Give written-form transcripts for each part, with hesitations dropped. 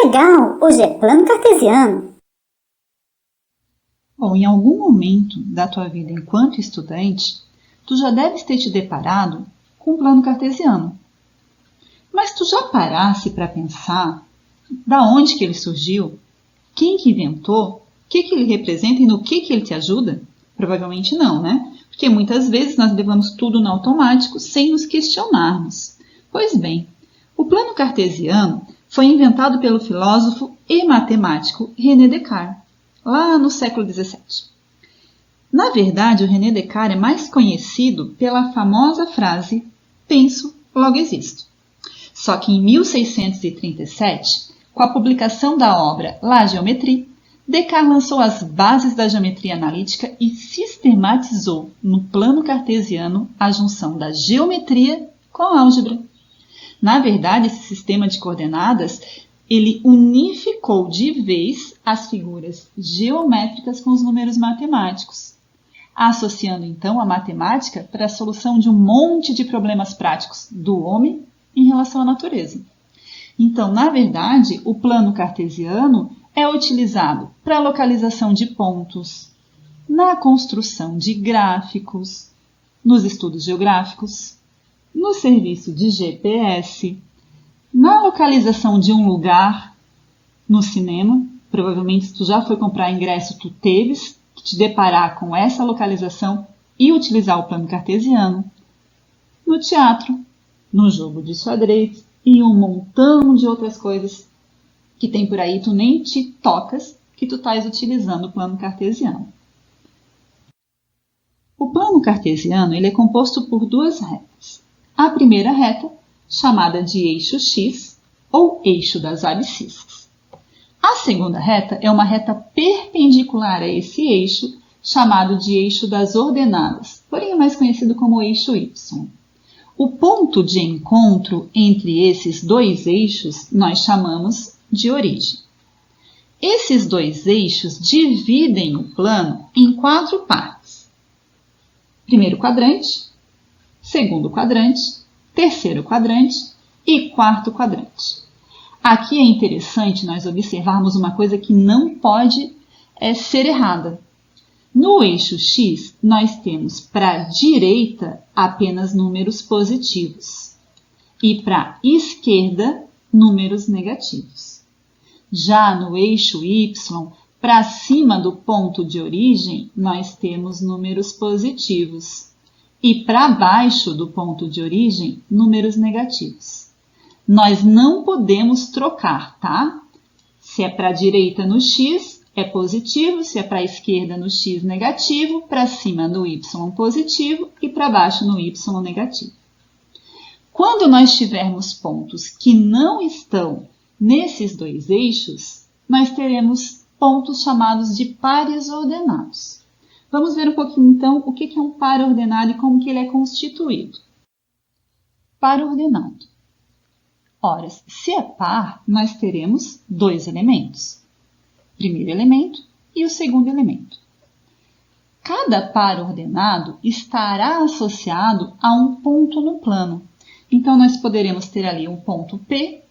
legal! Hoje é plano cartesiano. Bom, em algum momento da tua vida enquanto estudante, tu já deves ter te deparado com o plano cartesiano. Mas tu já parasse para pensar da onde que ele surgiu? Quem que inventou? O que ele representa e no que ele te ajuda? Provavelmente não, né? Porque muitas vezes nós levamos tudo no automático sem nos questionarmos. Pois bem, o plano cartesiano foi inventado pelo filósofo e matemático René Descartes, lá no século XVII. Na verdade, o René Descartes é mais conhecido pela famosa frase "penso, logo existo". Só que em 1637, com a publicação da obra La Géométrie, Descartes lançou as bases da geometria analítica e sistematizou no plano cartesiano a junção da geometria com a álgebra. Na verdade, esse sistema de coordenadas, ele unificou de vez as figuras geométricas com os números matemáticos, associando então a matemática para a solução de um monte de problemas práticos do homem em relação à natureza. Então, na verdade, o plano cartesiano é utilizado para a localização de pontos, na construção de gráficos, nos estudos geográficos, no serviço de GPS, na localização de um lugar, no cinema. Provavelmente, se tu já foi comprar ingresso, tu teves que te deparar com essa localização e utilizar o plano cartesiano, no teatro, no jogo de xadrez e um montão de outras coisas que tem por aí, tu nem te tocas que tu estás utilizando o plano cartesiano. O plano cartesiano ele é composto por duas retas. A primeira reta, chamada de eixo X, ou eixo das abscissas. A segunda reta é uma reta perpendicular a esse eixo, chamado de eixo das ordenadas, porém é mais conhecido como eixo Y. O ponto de encontro entre esses dois eixos nós chamamos de origem. Esses dois eixos dividem o plano em 4 partes. Primeiro quadrante, segundo quadrante, terceiro quadrante e quarto quadrante. Aqui é interessante nós observarmos uma coisa que não pode ser errada. No eixo X, nós temos para a direita apenas números positivos e para a esquerda números negativos. Já no eixo Y, para cima do ponto de origem, nós temos números positivos e para baixo do ponto de origem, números negativos. Nós não podemos trocar, tá? Se é para a direita no X, é positivo, se é para a esquerda no X negativo, para cima no Y positivo e para baixo no Y negativo. Quando nós tivermos pontos que não estão nesses dois eixos, nós teremos pontos chamados de pares ordenados. Vamos ver um pouquinho então o que é um par ordenado e como que ele é constituído. Par ordenado. Ora, se é par, nós teremos 2 elementos. Primeiro elemento e o segundo elemento. Cada par ordenado estará associado a um ponto no plano. Então, nós poderemos ter ali um ponto P,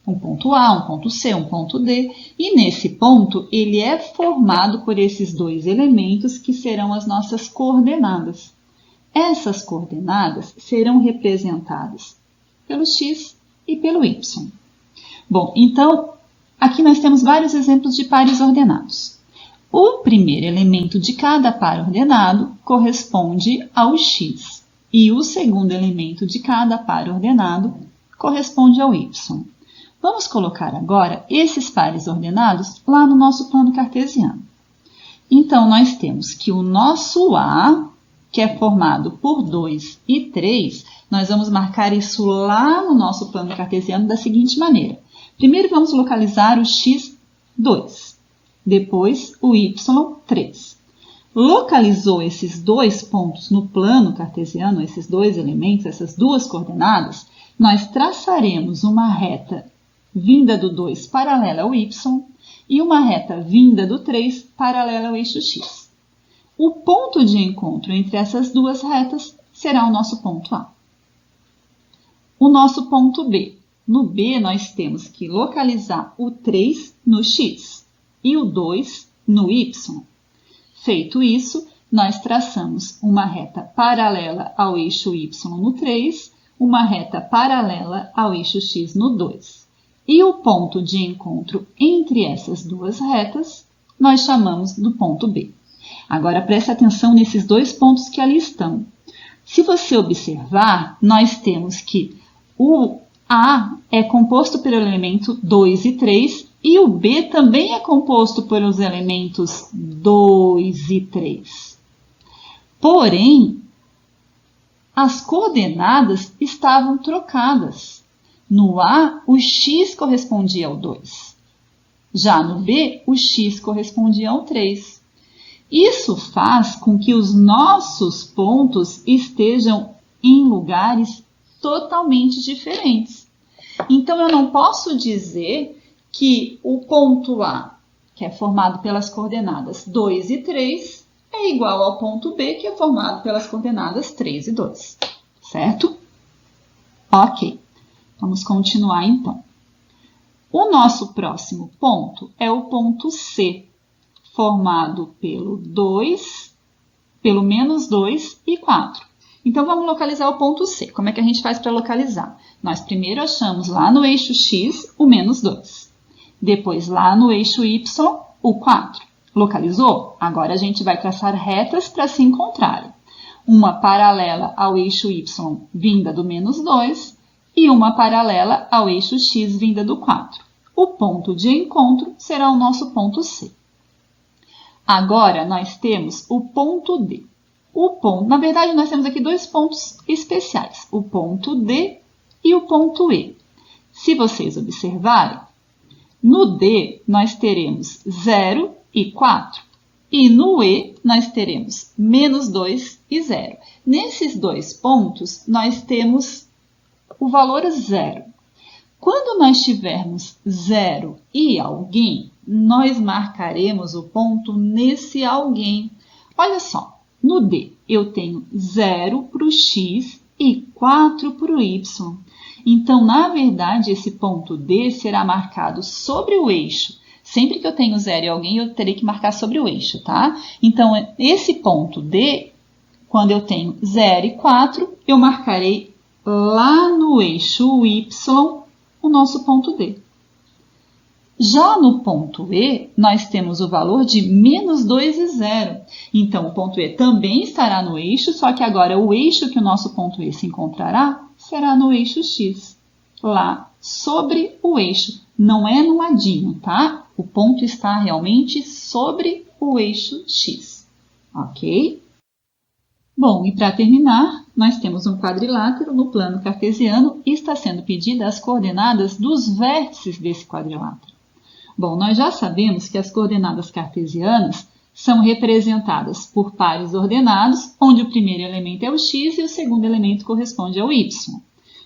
um ponto A, um ponto C, um ponto D. E nesse ponto, ele é formado por esses 2 elementos que serão as nossas coordenadas. Essas coordenadas serão representadas pelo X e pelo Y. Bom, então, aqui nós temos vários exemplos de pares ordenados. O primeiro elemento de cada par ordenado corresponde ao X e o segundo elemento de cada par ordenado corresponde ao Y. Vamos colocar agora esses pares ordenados lá no nosso plano cartesiano. Então, nós temos que o nosso A, que é formado por 2 e 3, nós vamos marcar isso lá no nosso plano cartesiano da seguinte maneira. Primeiro vamos localizar o x2, depois o y3. Localizou esses 2 pontos no plano cartesiano, esses 2 elementos, essas 2 coordenadas, nós traçaremos uma reta vinda do 2 paralela ao y e uma reta vinda do 3 paralela ao eixo x. O ponto de encontro entre essas 2 retas será o nosso ponto A. O nosso ponto B. No B, nós temos que localizar o 3 no x e o 2 no y. Feito isso, nós traçamos uma reta paralela ao eixo y no 3, uma reta paralela ao eixo x no 2. E o ponto de encontro entre essas duas retas, nós chamamos do ponto B. Agora, preste atenção nesses dois pontos que ali estão. Se você observar, nós temos que o A é composto pelo elemento 2 e 3 e o B também é composto pelos elementos 2 e 3. Porém, as coordenadas estavam trocadas. No A, o x correspondia ao 2. Já no B, o x correspondia ao 3. Isso faz com que os nossos pontos estejam em lugares totalmente diferentes. Então, eu não posso dizer que o ponto A, que é formado pelas coordenadas 2 e 3, é igual ao ponto B, que é formado pelas coordenadas 3 e 2. Certo? Ok. Vamos continuar, então. O nosso próximo ponto é o ponto C, formado pelo menos 2 e 4. Então, vamos localizar o ponto C. Como é que a gente faz para localizar? Nós primeiro achamos lá no eixo x o menos 2. Depois, lá no eixo y, o 4. Localizou? Agora, a gente vai traçar retas para se encontrarem. Uma paralela ao eixo y vinda do menos 2 e uma paralela ao eixo x vinda do 4. O ponto de encontro será o nosso ponto C. Agora, nós temos o ponto D. Na verdade, nós temos aqui dois pontos especiais, o ponto D e o ponto E. Se vocês observarem, no D nós teremos 0 e 4, e no E nós teremos menos 2 e 0. Nesses dois pontos, nós temos o valor 0. Quando nós tivermos 0 e alguém, nós marcaremos o ponto nesse alguém. Olha só, no D eu tenho 0 para o x e 4 para o y. Então, na verdade, esse ponto D será marcado sobre o eixo. Sempre que eu tenho 0 e alguém, eu terei que marcar sobre o eixo, tá? Então, esse ponto D, quando eu tenho 0 e 4, eu marcarei lá no eixo y o nosso ponto D. Já no ponto E, nós temos o valor de menos 2 e 0. Então, o ponto E também estará no eixo, só que agora o eixo que o nosso ponto E se encontrará será no eixo x, lá sobre o eixo. Não é no ladinho, tá? O ponto está realmente sobre o eixo x, ok? Bom, e para terminar, nós temos um quadrilátero no plano cartesiano e está sendo pedida as coordenadas dos vértices desse quadrilátero. Bom, nós já sabemos que as coordenadas cartesianas são representadas por pares ordenados, onde o primeiro elemento é o x e o segundo elemento corresponde ao y.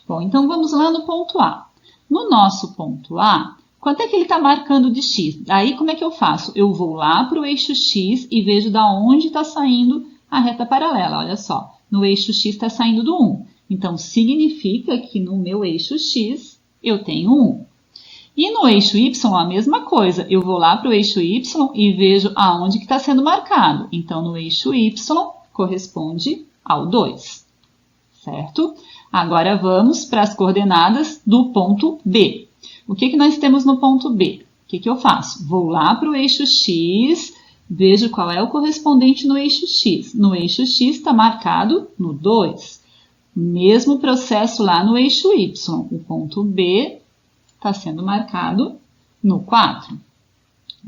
Bom, então vamos lá no ponto A. No nosso ponto A, quanto é que ele está marcando de x? Aí como é que eu faço? Eu vou lá para o eixo x e vejo da onde está saindo a reta paralela. Olha só, no eixo x está saindo do 1. Então, significa que no meu eixo x eu tenho 1. E no eixo y a mesma coisa. Eu vou lá para o eixo y e vejo aonde que está sendo marcado. Então, no eixo y corresponde ao 2. Certo? Agora vamos para as coordenadas do ponto B. O que nós temos no ponto B? O que eu faço? Vou lá para o eixo x, vejo qual é o correspondente no eixo x. No eixo x está marcado no 2. Mesmo processo lá no eixo y. O ponto B está sendo marcado no 4.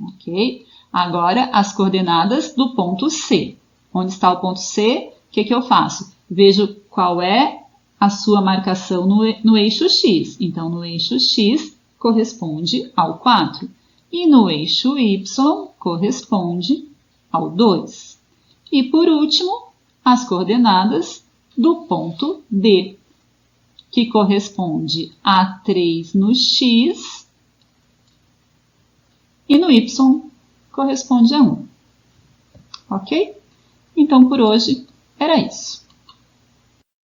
Ok? Agora, as coordenadas do ponto C. Onde está o ponto C? O que eu faço? Vejo qual é a sua marcação no eixo x. Então, no eixo x corresponde ao 4. E no eixo y corresponde ao 2. E, por último, as coordenadas do ponto D, que corresponde a 3 no x e no y corresponde a 1. Ok? Então, por hoje, era isso.